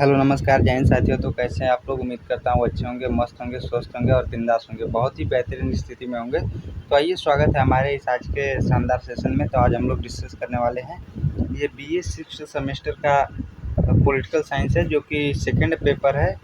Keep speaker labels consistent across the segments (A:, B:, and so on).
A: Hello नमस्कार जय हिंद साथियों। तो कैसे हैं आप लोग? उम्मीद करता हूँ अच्छे होंगे, मस्त होंगे, स्वस्थ होंगे और बिंदास होंगे, बहुत ही बेहतरीन स्थिति में होंगे। तो आइए, स्वागत है हमारे इस आज के शानदार सेशन में। तो आज हम लोग डिस्कस करने वाले हैं ये बीए 6 सेमेस्टर का पॉलिटिकल साइंस है, जो कि सेकंड पेपर है।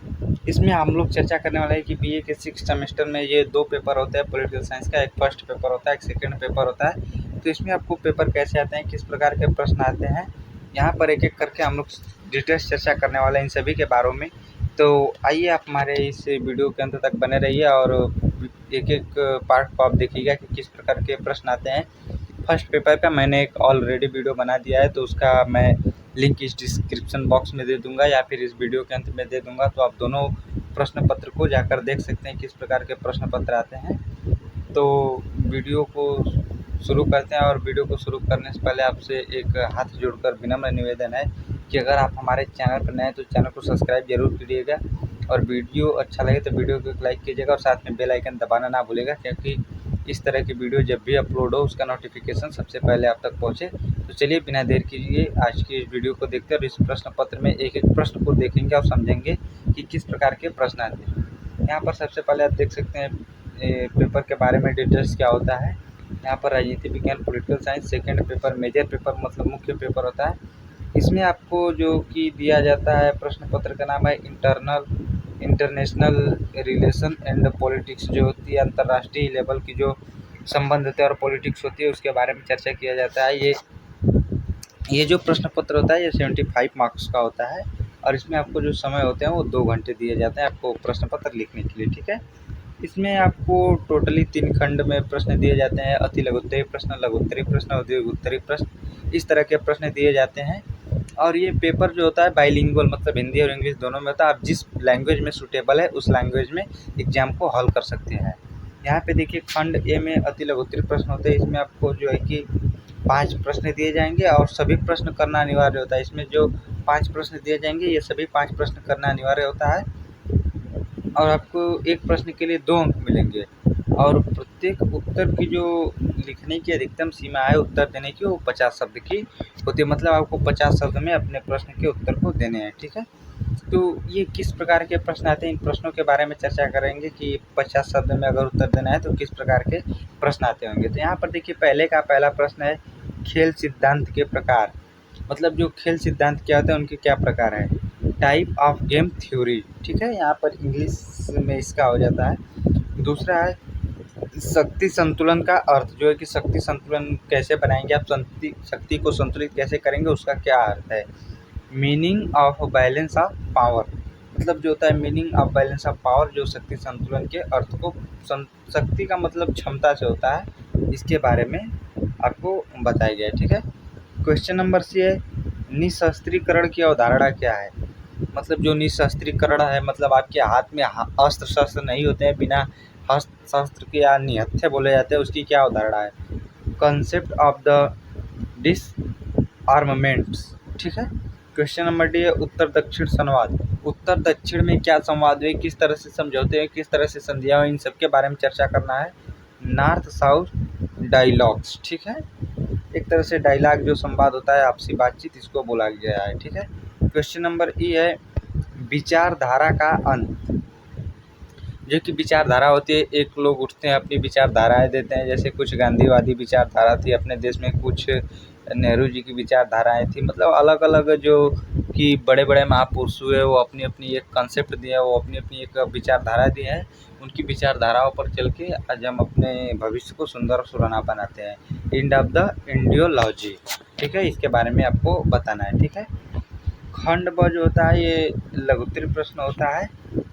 A: इसमें हम लोग चर्चा करने वाले हैं कि बीए के 6 सेमेस्टर में ये 2 पेपर होते हैं पॉलिटिकल साइंस का। एक फर्स्ट पेपर होता है, एक सेकेंड पेपर होता है। तो इसमें आपको पेपर कैसे आते हैं, किस प्रकार के प्रश्न आते हैं, यहाँ पर एक एक करके हम लोग डिटेल्स चर्चा करने वाले हैं इन सभी के बारे में। तो आइए, आप हमारे इस वीडियो के अंत तक बने रहिए और एक एक पार्ट को आप देखिएगा कि किस प्रकार के प्रश्न आते हैं। फर्स्ट पेपर का मैंने एक ऑलरेडी वीडियो बना दिया है, तो उसका मैं लिंक इस डिस्क्रिप्शन बॉक्स में दे दूंगा या फिर इस वीडियो के अंत में दे दूंगा। तो आप दोनों प्रश्न पत्र को जाकर देख सकते हैं किस प्रकार के प्रश्न पत्र आते हैं। तो वीडियो को शुरू करते हैं, और वीडियो को शुरू करने से पहले आपसे एक हाथ जोड़कर विनम्र निवेदन है कि अगर आप हमारे चैनल पर नए हैं तो चैनल को सब्सक्राइब जरूर कीजिएगा, और वीडियो अच्छा लगे तो वीडियो को लाइक कीजिएगा और साथ में बेल आइकन दबाना ना भूलिएगा, क्योंकि इस तरह की वीडियो जब भी अपलोड हो उसका नोटिफिकेशन सबसे पहले आप तक पहुँचे। तो चलिए, बिना देर कीजिए आज की इस वीडियो को देखते हैं और इस प्रश्न पत्र में एक एक प्रश्न को देखेंगे और समझेंगे कि किस प्रकार के प्रश्न आते हैं। यहाँ पर सबसे पहले आप देख सकते हैं पेपर के बारे में डिटेल्स क्या होता है। यहाँ पर राजनीति विज्ञान political science second paper, major paper मतलब मुख्य पेपर होता है। इसमें आपको जो कि दिया जाता है प्रश्न पत्र का नाम है इंटरनेशनल रिलेशन एंड पॉलिटिक्स, जो होती है अंतर्राष्ट्रीय लेवल की जो संबंध होते हैं और पॉलिटिक्स होती है उसके बारे में चर्चा किया जाता है। ये जो प्रश्न पत्र होता है ये 75 मार्क्स का होता है, और इसमें आपको जो समय होते हैं वो 2 घंटे दिए जाते हैं आपको प्रश्न पत्र लिखने के लिए, ठीक है। इसमें आपको टोटली 3 खंड में प्रश्न दिए जाते हैं। अति लघुत्तरी प्रश्न, लघुत्तरी प्रश्न और दीर्घोत्तरी प्रश्न, इस तरह के प्रश्न दिए जाते हैं। और ये पेपर जो होता है बाइलिंगुअल, मतलब हिंदी और इंग्लिश दोनों में होता है। आप जिस लैंग्वेज में सूटेबल है उस लैंग्वेज में एग्जाम को हल कर सकते हैं। यहाँ पे देखिए, खंड ए में अति लघुत्तरी प्रश्न होते हैं। इसमें आपको जो है कि 5 प्रश्न दिए जाएंगे और सभी प्रश्न करना अनिवार्य होता है। इसमें जो 5 प्रश्न दिए जाएंगे ये सभी 5 प्रश्न करना अनिवार्य होता है, और आपको एक प्रश्न के लिए 2 अंक मिलेंगे। और प्रत्येक उत्तर की जो लिखने की अधिकतम सीमा है उत्तर देने की, वो 50 शब्द की होती है। मतलब आपको 50 शब्द में अपने प्रश्न के उत्तर को देने हैं, ठीक है। तो ये किस प्रकार के प्रश्न आते हैं, इन प्रश्नों के बारे में चर्चा करेंगे कि 50 शब्द में अगर उत्तर देना है तो किस प्रकार के प्रश्न आते होंगे। तो यहाँ पर देखिए, पहला प्रश्न है खेल सिद्धांत के प्रकार, मतलब जो खेल सिद्धांत क्या होते हैं उनके क्या प्रकार हैं। टाइप ऑफ गेम थ्योरी, ठीक है, यहाँ पर इंग्लिश में इसका हो जाता है। दूसरा है शक्ति संतुलन का अर्थ, जो है कि शक्ति संतुलन कैसे बनाएंगे आप, शक्ति को संतुलित कैसे करेंगे, उसका क्या अर्थ है। Meaning of balance of power, मतलब जो होता है meaning of balance of power, जो शक्ति संतुलन के अर्थ को, शक्ति का मतलब क्षमता से होता है, इसके बारे में आपको बताया गया है, ठीक है। क्वेश्चन नंबर सी है निशस्त्रीकरण की अवधारणा क्या है। मतलब जो निशस्त्रीकरण है, मतलब आपके हाथ में अस्त्र शस्त्र नहीं होते हैं, बिना शस्त्र के या निहत्थे बोले जाते हैं, उसकी क्या अवधारणा है। कंसेप्ट ऑफ द डिसआर्ममेंट्स, ठीक है। क्वेश्चन नंबर डी है उत्तर दक्षिण संवाद, उत्तर दक्षिण में क्या संवाद हुए, किस तरह से समझौते हैं, किस तरह से संधियाँ हुई, इन सब के बारे में चर्चा करना है। नॉर्थ साउथ डायलॉग्स, ठीक है, एक तरह से डायलॉग जो संवाद होता है, आपसी बातचीत, इसको बोला गया है, ठीक है। क्वेश्चन नंबर ई है विचारधारा का अंत, जो कि विचारधारा होती है, एक लोग उठते हैं अपनी विचारधाराएं देते हैं। जैसे कुछ गांधीवादी विचारधारा थी अपने देश में, कुछ नेहरू जी की विचारधाराएं थी, मतलब अलग अलग जो कि बड़े बड़े महापुरुष हुए वो अपनी अपनी एक कंसेप्ट दिया, वो अपनी अपनी एक विचारधारा दी है। उनकी विचारधाराओं पर चल के आज हम अपने भविष्य को सुंदर और सुहाना बनाते हैं। एंड ऑफ द इंडियोलॉजी, ठीक है, इसके बारे में आपको बताना है, ठीक है। खंड ब जो होता है ये लघुत्तरी प्रश्न होता है।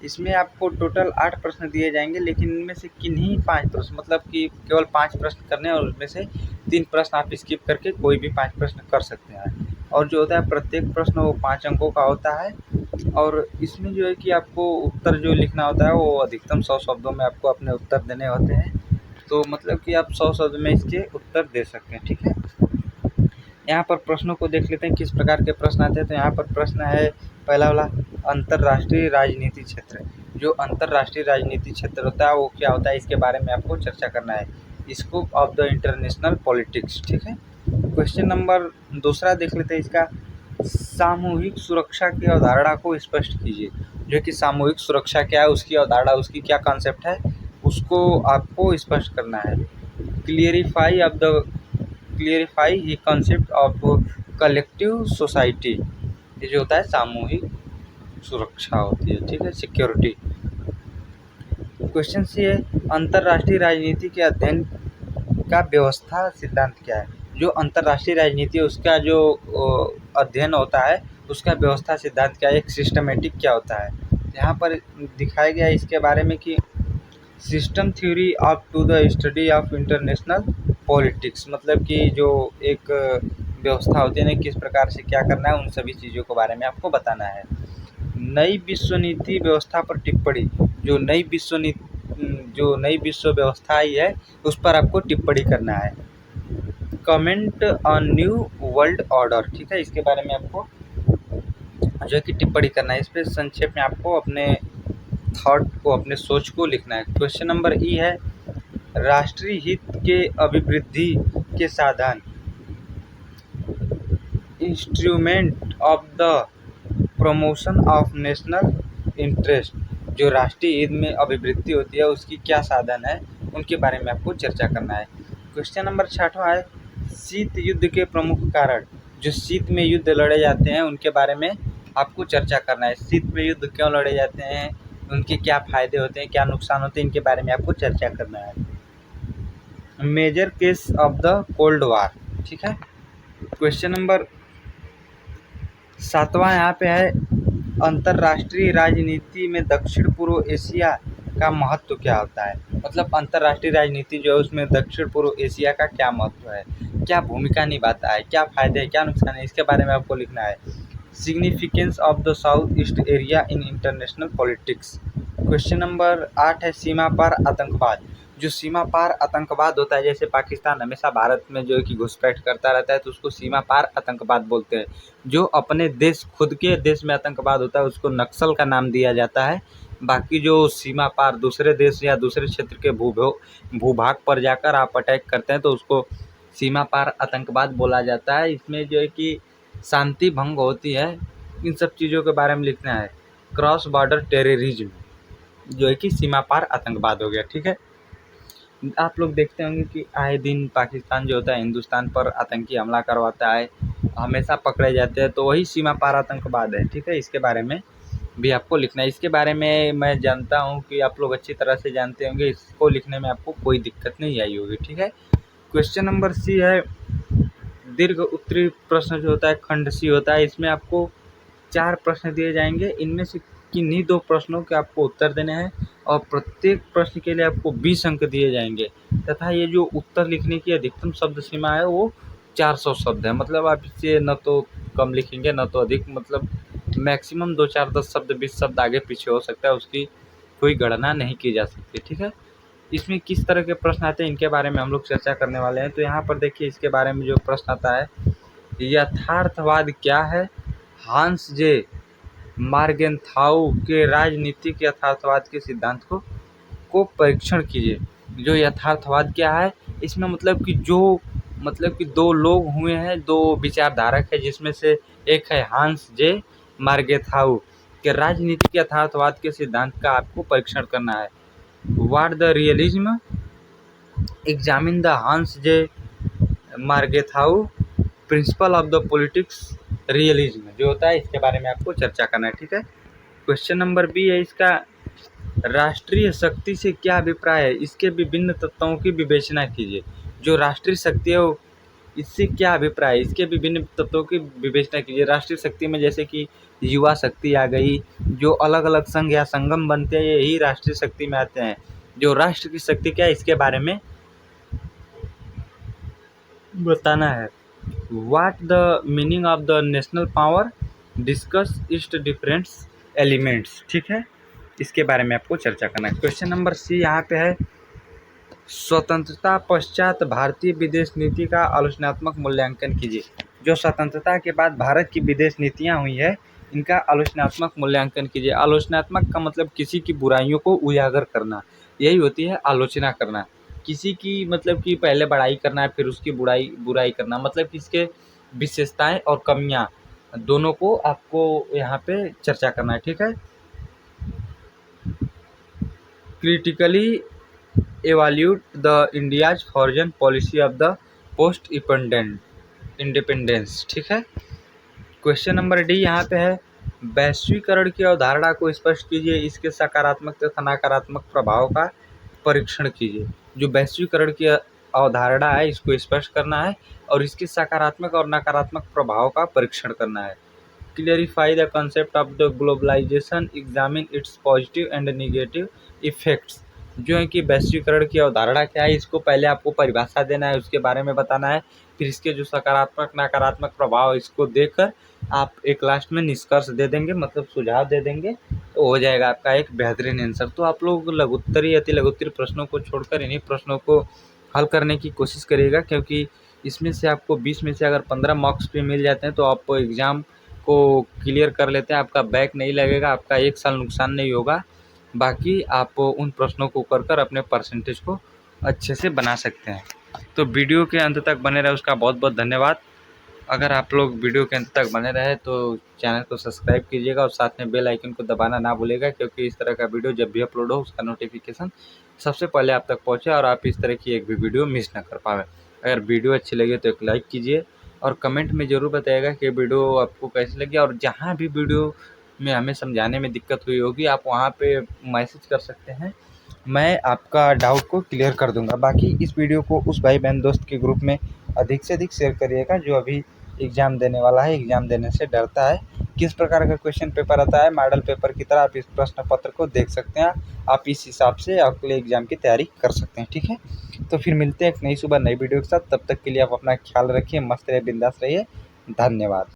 A: इसमें आपको टोटल 8 प्रश्न दिए जाएंगे, लेकिन इनमें से किन्हीं 5 प्रश्न, मतलब कि केवल 5 प्रश्न करने हैं, और उसमें से 3 प्रश्न आप स्किप करके कोई भी 5 प्रश्न कर सकते हैं। और जो होता है प्रत्येक प्रश्न वो 5 अंकों का होता है, और इसमें जो है कि आपको उत्तर जो लिखना होता है वो अधिकतम 100 शब्दों में आपको अपने उत्तर देने होते हैं। तो मतलब कि आप 100 शब्द में इसके उत्तर दे सकते हैं, ठीक है। यहाँ पर प्रश्नों को देख लेते हैं किस प्रकार के प्रश्न आते हैं। तो यहाँ पर प्रश्न है पहला वाला, अंतर्राष्ट्रीय राजनीति क्षेत्र, जो अंतर्राष्ट्रीय राजनीति क्षेत्र होता है वो क्या होता है, इसके बारे में आपको चर्चा करना है। Scope of the international politics, ठीक है। क्वेश्चन नंबर दूसरा देख लेते हैं इसका, सामूहिक सुरक्षा की अवधारणा को स्पष्ट कीजिए। जो कि सामूहिक सुरक्षा क्या है, उसकी अवधारणा, उसकी क्या कॉन्सेप्ट है, उसको आपको स्पष्ट करना है। Clarify he concept of collective society. ये जो होता है सामूहिक सुरक्षा होती है, ठीक है, सिक्योरिटी। क्वेश्चन सी है, अंतर्राष्ट्रीय राजनीति के अध्ययन का व्यवस्था सिद्धांत क्या है। जो अंतर्राष्ट्रीय राजनीति है उसका जो अध्ययन होता है उसका व्यवस्था सिद्धांत क्या है, एक सिस्टमेटिक क्या होता है। यहाँ पर दिखाया गया है इसके बारे में कि system theory of to the study of international politics, मतलब कि जो एक व्यवस्था होती है ना, किस प्रकार से क्या करना है, उन सभी चीज़ों के बारे में आपको बताना है। नई विश्व नीति व्यवस्था पर टिप्पणी। जो नई विश्व व्यवस्था आई है उस पर आपको टिप्पणी करना है। Comment on new world order, ठीक है, इसके बारे में आपको जो है कि टिप्पणी करना है। इस पर संक्षेप में आपको अपने थॉट को, अपने सोच को लिखना है। क्वेश्चन नंबर ई है, राष्ट्रीय हित के अभिवृद्धि के साधन, instrument of the promotion of national interest. जो राष्ट्रीय हित में अभिवृद्धि होती है उसकी क्या साधन है, उनके बारे में आपको चर्चा करना है। क्वेश्चन नंबर 6वां है, शीत युद्ध के प्रमुख कारण। जो शीत में युद्ध लड़े जाते हैं उनके बारे में आपको चर्चा करना है। शीत में युद्ध क्यों लड़े जाते हैं, उनके क्या फायदे होते हैं, क्या नुकसान होते हैं, इनके बारे में आपको चर्चा करना है। Major case of the cold war, ठीक है। क्वेश्चन नंबर 7वां यहाँ पे है, अंतर्राष्ट्रीय राजनीति में दक्षिण पूर्व एशिया का महत्व क्या होता है। मतलब अंतर्राष्ट्रीय राजनीति जो है उसमें दक्षिण पूर्व एशिया का क्या महत्व है, क्या भूमिका निभाता है, क्या फायदे हैं, क्या नुकसान है, इसके बारे में आपको लिखना है। Significance of the south east area in international politics. Question number 8 है, सीमा पार आतंकवाद। जो सीमा पार आतंकवाद होता है, जैसे पाकिस्तान हमेशा भारत में जो है कि घुसपैठ करता रहता है तो उसको सीमा पार आतंकवाद बोलते हैं। जो अपने देश, खुद के देश में आतंकवाद होता है उसको नक्सल का नाम दिया जाता है। बाकी जो सीमा पार दूसरे देश या दूसरे क्षेत्र के भूभाग पर जाकर आप अटैक करते हैं तो उसको सीमा पार आतंकवाद बोला जाता है। इसमें जो है कि शांति भंग होती है, इन सब चीज़ों के बारे में लिखना है। क्रॉस बॉर्डर टेररिज्म जो है कि सीमा पार आतंकवाद हो गया, ठीक है। आप लोग देखते होंगे कि आए दिन पाकिस्तान जो होता है हिंदुस्तान पर आतंकी हमला करवाता है, हमेशा पकड़े जाते हैं, तो वही सीमा पार आतंकवाद है, ठीक है। इसके बारे में भी आपको लिखना है। इसके बारे में मैं जानता हूँ कि आप लोग अच्छी तरह से जानते होंगे, इसको लिखने में आपको कोई दिक्कत नहीं आई होगी, ठीक है। क्वेश्चन नंबर सी है, दीर्घ उत्तरीय प्रश्न जो होता है खंड सी होता है, इसमें आपको 4 प्रश्न दिए जाएंगे। इनमें से किन्हीं 2 प्रश्नों के आपको उत्तर देने हैं और प्रत्येक प्रश्न के लिए आपको 20 अंक दिए जाएंगे तथा ये जो उत्तर लिखने की अधिकतम शब्द सीमा है वो 400 शब्द है। मतलब आप इससे न तो कम लिखेंगे न तो अधिक, मतलब मैक्सिमम 2 4 10 शब्द 20 शब्द आगे पीछे हो सकता है, उसकी कोई गणना नहीं की जा सकती, ठीक है। इसमें किस तरह के प्रश्न आते हैं इनके बारे में हम लोग चर्चा करने वाले हैं। तो यहाँ पर देखिए इसके बारे में जो प्रश्न आता है, यथार्थवाद क्या है। हांस जे मार्गेंथाउ के राजनीतिक यथार्थवाद के सिद्धांत को परीक्षण कीजिए। जो यथार्थवाद क्या है, इसमें मतलब कि 2 लोग हुए हैं, 2 विचारधारक है, जिसमें से एक है हांस जे मार्गेंथाउ के राजनीतिक यथार्थवाद के सिद्धांत का आपको परीक्षण करना है। What the realism, examine the Hans J मार्गेंथाउ principle of the politics realism जो होता है, इसके बारे में आपको चर्चा करना है, ठीक है। क्वेश्चन नंबर बी है इसका, राष्ट्रीय शक्ति से क्या अभिप्राय है, इसके विभिन्न तत्वों की विवेचना कीजिए। जो राष्ट्रीय शक्ति है वो, इससे क्या अभिप्राय है, इसके विभिन्न तत्वों की विवेचना कीजिए। राष्ट्रीय शक्ति में जैसे कि युवा शक्ति आ गई, जो अलग अलग संघ या संगम बनते हैं यही राष्ट्रीय शक्ति में आते हैं। जो राष्ट्र की शक्ति क्या है इसके बारे में बताना है। What the meaning of the national power, discuss it's different elements, ठीक है, इसके बारे में आपको चर्चा करना है। क्वेश्चन नंबर सी यहाँ पे है, स्वतंत्रता पश्चात भारतीय विदेश नीति का आलोचनात्मक मूल्यांकन कीजिए। जो स्वतंत्रता के बाद भारत की विदेश नीतियाँ हुई है इनका आलोचनात्मक मूल्यांकन कीजिए। आलोचनात्मक का मतलब किसी की बुराइयों को उजागर करना, यही होती है आलोचना करना। किसी की मतलब कि पहले बड़ाई करना है फिर उसकी बुराई करना, मतलब कि इसके विशेषताएं और कमियां दोनों को आपको यहाँ पे चर्चा करना है, ठीक है। Critically evaluate the India's foreign policy of the post independence, ठीक है। क्वेश्चन नंबर डी यहाँ पे है, वैश्वीकरण की अवधारणा को स्पष्ट कीजिए, इसके सकारात्मक तथा नकारात्मक प्रभाव का परीक्षण कीजिए। जो वैश्वीकरण की अवधारणा है इसको स्पष्ट करना है और इसके सकारात्मक और नकारात्मक प्रभाव का परीक्षण करना है। Clarify the concept of the globalization, examine its positive and negative effects. जो है कि वैश्वीकरण की अवधारणा क्या है इसको पहले आपको परिभाषा देना है, उसके बारे में बताना है, फिर इसके जो सकारात्मक नकारात्मक प्रभाव इसको देकर आप एक लास्ट में निष्कर्ष दे देंगे, मतलब सुझाव दे देंगे, तो हो जाएगा आपका एक बेहतरीन आंसर। तो आप लोग लघुत्तरीय अति लघुत्तरीय प्रश्नों को छोड़कर इन्हीं प्रश्नों को हल करने की कोशिश करिएगा, क्योंकि इसमें से आपको 20 में से अगर 15 मार्क्स पे मिल जाते हैं तो आप एग्ज़ाम को क्लियर कर लेते हैं, आपका बैक नहीं लगेगा, आपका 1 साल नुकसान नहीं होगा। बाकी आप उन प्रश्नों को कर अपने परसेंटेज को अच्छे से बना सकते हैं। तो वीडियो के अंत तक बने रहे उसका बहुत बहुत धन्यवाद। अगर आप लोग वीडियो के अंत तक बने रहे तो चैनल को सब्सक्राइब कीजिएगा और साथ में बेल आइकन को दबाना ना भूलिएगा, क्योंकि इस तरह का वीडियो जब भी अपलोड हो उसका नोटिफिकेशन सबसे पहले आप तक पहुंचे और आप इस तरह की एक भी वीडियो मिस ना कर पाए। अगर वीडियो अच्छी लगे तो एक लाइक कीजिए और कमेंट में ज़रूर बताइएगा कि वीडियो आपको कैसी लगी, और जहाँ भी वीडियो में हमें समझाने में दिक्कत हुई होगी आप वहाँ पे मैसेज कर सकते हैं, मैं आपका डाउट को क्लियर कर दूंगा। बाकी इस वीडियो को उस भाई बहन दोस्त के ग्रुप में अधिक से अधिक शेयर करिएगा जो अभी एग्ज़ाम देने वाला है, एग्ज़ाम देने से डरता है। किस प्रकार का क्वेश्चन पेपर आता है, मॉडल पेपर की तरह आप इस प्रश्न पत्र को देख सकते हैं, आप इस हिसाब से अगले एग्ज़ाम की तैयारी कर सकते हैं, ठीक है। तो फिर मिलते हैं एक नई सुबह नई वीडियो के साथ, तब तक के लिए आप अपना ख्याल रखिए, मस्त रहिए, बिंदास रहिए, धन्यवाद।